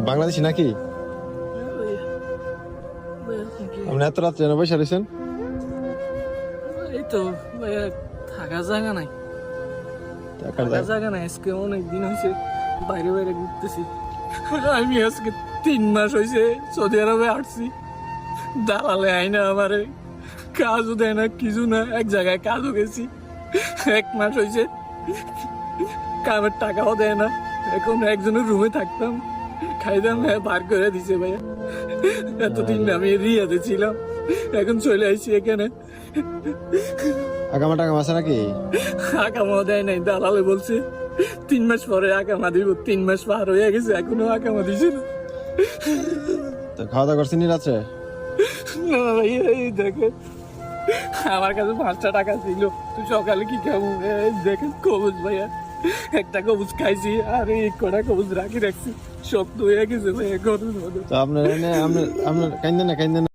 বাংলাদেশি নাকি? আপনি এত রাত্রে এনে বসে রয়েছেন? এই তো ভাইয়া, থাকার জায়গা নাই, থাকার জায়গা নাই। আজকে অনেক দিন হয়েছে বাইরে বাইরে ঘুরতেছি। আমি আজকে 3 মাস হয়েছে সৌদি আরবে আসছি। দালালে আইনা আমারে কাজও দেয় না, কিছু না। এক জায়গায় কাজও গেছি, 1 মাস হয়েছে কামের টাকাও দেয় না। এখন একজনের রুমে থাকতাম, খাইতাম, বার করে দিছে ভাইয়া। এতদিন আমি রিয়াতে ছিলাম, এখন চলে আসছি এখানে। আগামা টাকাম আছে নাকি? আকামা দেয় নাই, দালালে বলছে 3 মাস পরে আকামা দিব। 3 মাস পার হয়ে গেছে, এখনো আকামা দিছে না। তো খাওয়া দাওয়া করছেন রাত্রে? না ভাইয়া, এই দেখে আমার কাছে 5টা টাকা ছিল, তুই সকালে কি খাবো? এই দেখেন কবুজ ভাইয়া, একটা কবুজ খাইছি আর এই কটা কবুজ রাখছি, সব তো হয়ে গেছে ভাইয়া ঘরের মধ্যে। তো আপনার কাইন্দেন না